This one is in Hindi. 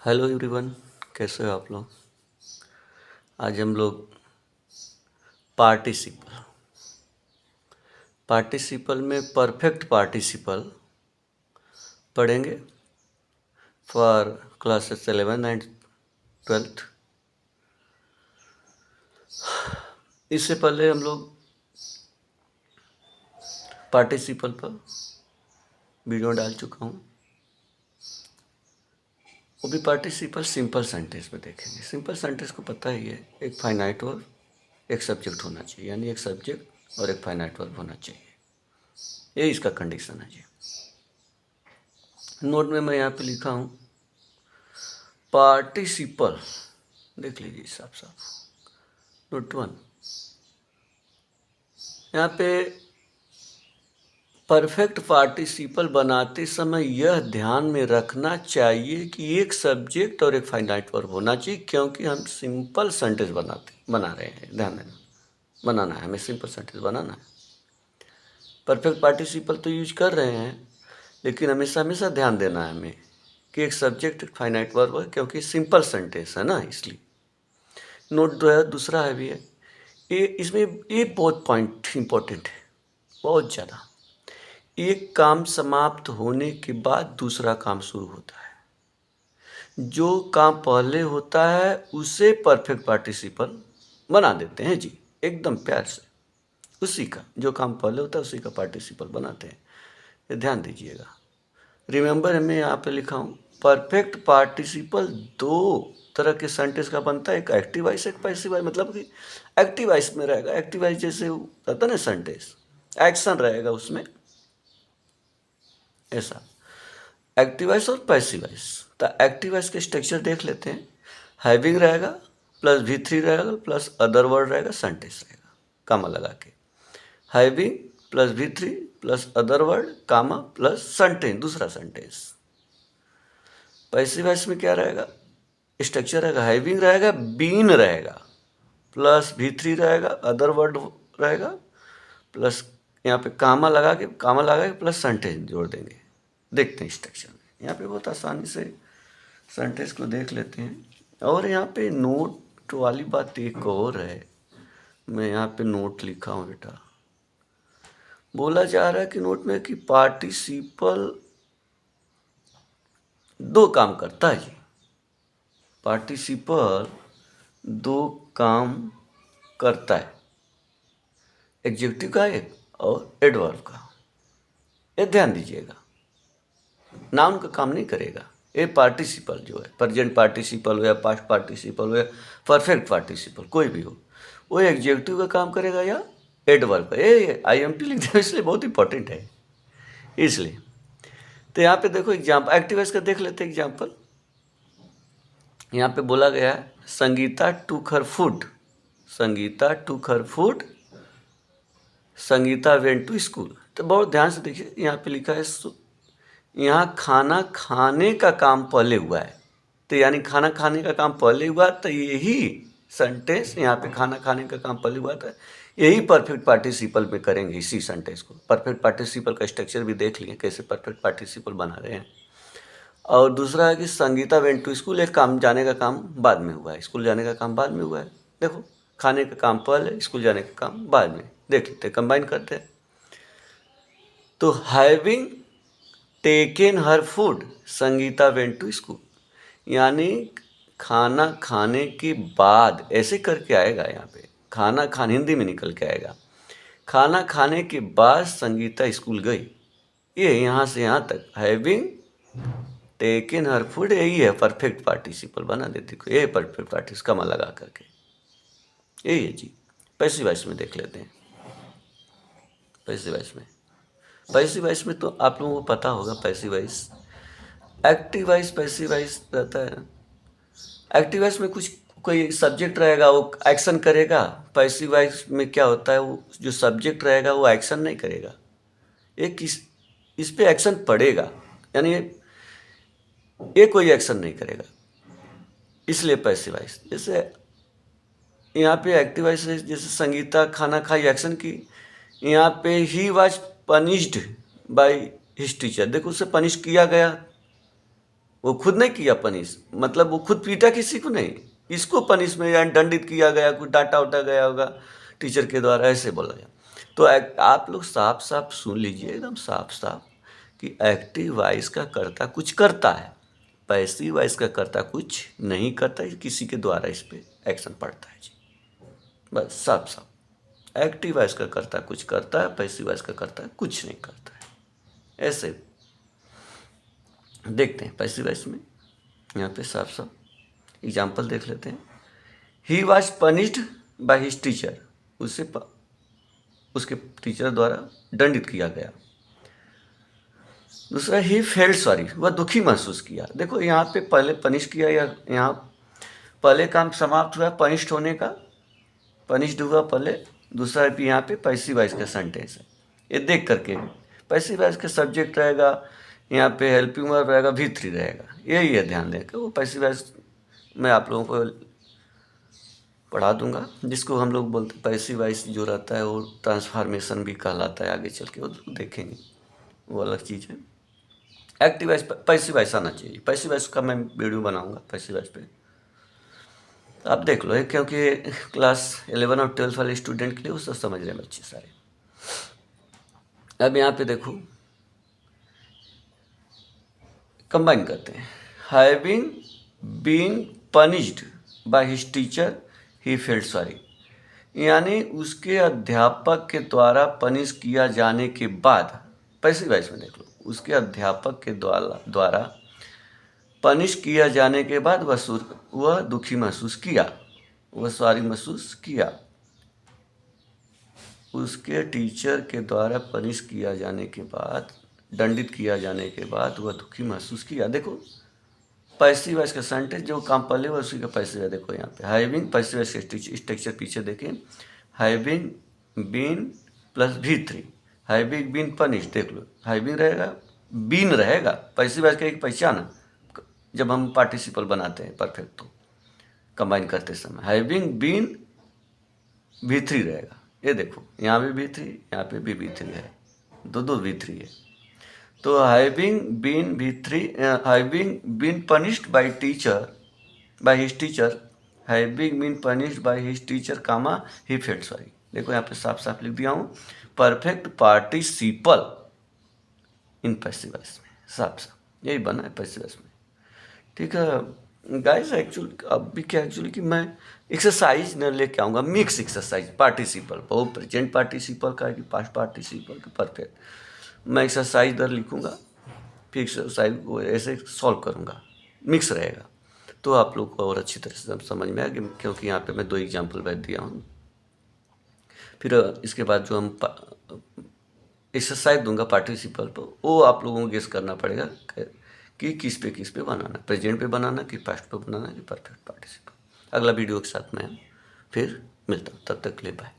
हेलो एवरीवन, कैसे हो आप लोग। आज हम लोग पार्टिसिपल पार्टिसिपल में परफेक्ट पार्टिसिपल पढ़ेंगे फॉर क्लासेस 11 एंड 12। इससे पहले हम लोग पार्टिसिपल पर वीडियो डाल चुका हूँ। वो भी पार्टिसिपल सिंपल सेंटेंस में देखेंगे। सिंपल सेंटेंस को पता ही है, एक फाइनाइट वर्ब एक सब्जेक्ट होना चाहिए, यानी एक सब्जेक्ट और एक फाइनाइट वर्ब होना चाहिए। ये इसका कंडीशन है जी। नोट में मैं यहाँ पे लिखा हूँ पार्टिसिपल, देख लीजिए साफ साफ। नोट 1, यहाँ पे परफेक्ट पार्टिसिपल बनाते समय यह ध्यान में रखना चाहिए कि एक सब्जेक्ट और एक फाइनाइट वर्ब होना चाहिए, क्योंकि हम सिंपल सेंटेंस बना रहे हैं। ध्यान देना, बनाना है हमें, सिंपल सेंटेंस बनाना है। परफेक्ट पार्टिसिपल तो यूज कर रहे हैं, लेकिन हमेशा हमेशा ध्यान देना है हमें कि एक सब्जेक्ट एक फाइनाइट वर्ब है, क्योंकि सिंपल सेंटेंस है ना, इसलिए। नोट जो है दूसरा है भी है ये, इसमें ये बहुत पॉइंट इंपॉर्टेंट है, बहुत ज़्यादा। एक काम समाप्त होने के बाद दूसरा काम शुरू होता है। जो काम पहले होता है उसे परफेक्ट पार्टिसिपल बना देते हैं जी, एकदम प्यार से। उसी का जो काम पहले होता है उसी का पार्टिसिपल बनाते हैं, ये ध्यान दीजिएगा। रिमेंबर मैं यहाँ पे लिखा हूँ परफेक्ट पार्टिसिपल दो तरह के सेंटेंस का बनता है, एक एक्टिव वॉइस एक पैसिव वॉइस। मतलब कि एक्टिव वॉइस में रहेगा, एक्टिव वॉइस जैसे रहता है ना सेंटेंस, एक्शन रहेगा उसमें, ऐसा एक्टिव वॉइस और पैसिव वॉइस। तो एक्टिव वॉइस के स्ट्रक्चर देख लेते हैं। हैविंग रहेगा प्लस V3 रहेगा प्लस अदर वर्ड रहेगा, सेंटेंस रहेगा कामा लगा के। Having plus V3 plus other word comma plus sentence, दूसरा सेंटेंस। पैसिव वॉइस में क्या रहेगा, स्ट्रक्चर रहेगा, हैविंग रहेगा, बीन रहेगा प्लस V3 रहेगा, अदर वर्ड रहेगा प्लस यहाँ पे कामा लगा के प्लस सेंटेंस जोड़ देंगे। देखते हैं स्ट्रक्चर में, यहाँ पे बहुत आसानी से सेंटेंस को देख लेते हैं। और यहाँ पे नोट वाली बात एक और है, मैं यहाँ पे नोट लिखा हूँ बेटा। बोला जा रहा है कि नोट में कि पार्टिसिपल दो काम करता है जी। पार्टिसिपल दो काम करता है, एडजेक्टिव का एक और एडवर्ब का। ये ध्यान दीजिएगा, नाउन का काम नहीं करेगा। ये पार्टिसिपल जो है, प्रेजेंट पार्टिसिपल हो या पास्ट पार्टिसिपल हो या परफेक्ट पार्टिसिपल, कोई भी हो, वो एडजेक्टिव का काम करेगा या एडवर्ब का। ये IMP लिख दिया, इसलिए बहुत इंपॉर्टेंट है इसलिए। तो यहाँ पे देखो एग्जाम्पल, एक्टिव वॉइस का देख लेते हैं एग्जाम्पल। यहाँ पे बोला गया है Sangeeta took her food, Sangeeta took her food, Sangeeta went to school. तो बहुत ध्यान से देखिए, यहाँ पे लिखा है यहाँ खाना खाने का काम पहले हुआ है, तो यानी खाना खाने का काम पहले हुआ, तो यही सेंटेंस यहाँ पे खाना खाने का काम पहले हुआ था, यही परफेक्ट पार्टिसिपल में करेंगे इसी सेंटेंस को। परफेक्ट पार्टिसिपल का स्ट्रक्चर भी देख लिए कैसे परफेक्ट पार्टिसिपल बना रहे हैं। और दूसरा है कि संगीता वेंट टू स्कूल, एक काम जाने का काम बाद में हुआ है, स्कूल जाने का काम बाद में हुआ है। देखो खाने का काम पहले, स्कूल जाने का काम बाद में। देख लेते हैं, कंबाइन करते हैं। तो having taken her food Sangeeta went to school, यानी खाना खाने के बाद, ऐसे करके आएगा यहाँ पे, खाना खाने हिंदी में निकल के आएगा, खाना खाने के बाद संगीता स्कूल गई। ये यहाँ से यहाँ तक हैविंग टेकन हर फूड, यही है परफेक्ट पार्टिसिपल बना देते को, ये परफेक्ट पार्टिसिपल कमा लगा करके, यही है जी। पैसिव वॉइस में देख लेते हैं। पैसिव वॉइस में तो आप लोगों को पता होगा passive voice, active voice, passive voice रहता है। एक्टिव वॉइस में कुछ कोई सब्जेक्ट रहेगा वो एक्शन करेगा, पैसिव वॉइस में क्या होता है वो जो सब्जेक्ट रहेगा वो एक्शन नहीं करेगा, एक इस पे एक्शन पड़ेगा, यानी ये कोई एक्शन नहीं करेगा, इसलिए पैसिव वॉइस। जैसे यहाँ पे एक्टिव वॉइस जैसे संगीता खाना खाई एक्शन की, यहाँ पे he was punished by his teacher, देखो उसे पनिश किया गया, वो खुद नहीं किया पनिश, मतलब वो खुद पीटा किसी को नहीं, इसको पनिश में या दंडित किया गया, कुछ डांटा उटा गया होगा टीचर के द्वारा, ऐसे बोला गया। तो आप लोग साफ साफ सुन लीजिए, एकदम साफ साफ, कि एक्टिव वॉइस का कर्ता कुछ करता है, पैसिव वॉइस का कर्ता कुछ नहीं करता, किसी के द्वारा इस पे एक्शन पड़ता है जी। बस साफ साफ, एक्टिव वॉइस का कर्ता कुछ करता है, पैसिव वॉइस का कर्ता कुछ नहीं करता है। ऐसे देखते हैं पैसिव वॉइस में, यहाँ पे साफ साफ एग्जाम्पल देख लेते हैं। He was punished by his teacher, उसके टीचर द्वारा दंडित किया गया। दूसरा, ही फेल्ड सॉरी, वह दुखी महसूस किया। देखो यहाँ पे पहले पनिश किया, या यहाँ पहले काम समाप्त हुआ पनिश्ड होने का, पनिश्ड हुआ पहले। दूसरा भी यहाँ पे पैसिव वॉइस का सेंटेंस है, ये देख करके पैसिव वॉइस का सब्जेक्ट रहेगा, यहाँ पे हेल्पिंग वर्ब रहेगा, V3 रहेगा, यही है, ध्यान देकर। वो पैसिव वॉइस मैं आप लोगों को पढ़ा दूंगा, जिसको हम लोग बोलते हैं पैसिव वॉइस जो रहता है वो ट्रांसफॉर्मेशन भी कहलाता है, आगे चल के वो देखेंगे, वो अलग चीज़ है। एक्टिव वॉइस, पैसिव वॉइस आना चाहिए, पैसिव वॉइस का मैं वीडियो बनाऊंगा पैसिव वॉइस पे, आप देख लो, क्योंकि क्लास 11 और 12 वाले स्टूडेंट के लिए वो सब समझ रहे हैं बच्चे सारे। अब यहाँ पे देखो, कंबाइन करते हैं। Having been punished by his teacher he failed sorry, यानी उसके अध्यापक के द्वारा पनिश किया जाने के बाद, पैसिव वॉइस में देख लो, उसके अध्यापक के द्वारा पनिश किया जाने के बाद वह दुखी महसूस किया, वह सॉरी महसूस किया। उसके टीचर के द्वारा पनिश किया जाने के बाद, दंडित किया जाने के बाद वह दुखी महसूस किया। देखो पैसिव वॉइस का सेंटेंस जो काम पहले हुआ उसी का पैसिव है। देखो यहाँ पे हैविंग, पैसिव वॉइस स्ट्रक्चर पीछे देखें, having been plus V3, having been punish, देख लो हैविंग रहेगा, बीन रहेगा, पैसिव वॉइस का एक पहचान है जब हम पार्टिसिपल बनाते हैं परफेक्ट, तो कंबाइन करते समय हैविंग बीन V3 रहेगा। ये देखो यहाँ भी V3, यहाँ पे भी V3 है, दो V3 है। तो having been V3, having been punished by teacher, by his teacher, having been punished by his teacher comma he failed sorry. देखो यहाँ पे साफ साफ लिख दिया हूँ, perfect participle in passive voice में, साफ साफ यही बना है पैसिव वॉइस में। ठीक है गाइस, एक्चुअली अब भी क्या एक्चुअली कि मैं एक्सरसाइज न लेके आऊँगा, मिक्स एक्सरसाइज, पार्टिसिपल, बहुत प्रेजेंट पार्टिसिपल का है कि पास्ट पार्टिसिपल का परफेक्ट, मैं एक्सरसाइज दर लिखूँगा, फिर एक्सरसाइज को ऐसे सॉल्व करूँगा, मिक्स रहेगा, तो आप लोग को और अच्छी तरह से समझ में आएगा, क्योंकि यहाँ पे मैं 2 एग्जाम्पल बैठ दिया हूँ। फिर इसके बाद जो हम एक्सरसाइज दूंगा पार्टिसिपल पर, वो आप लोगों को गेस करना पड़ेगा कि किस पे बनाना, प्रेजेंट पे बनाना कि पास्ट पे बनाना कि परफेक्ट पार्टिसिपल। अगला वीडियो के साथ मैं फिर मिलता हूँ, तब तक के लिए बाय।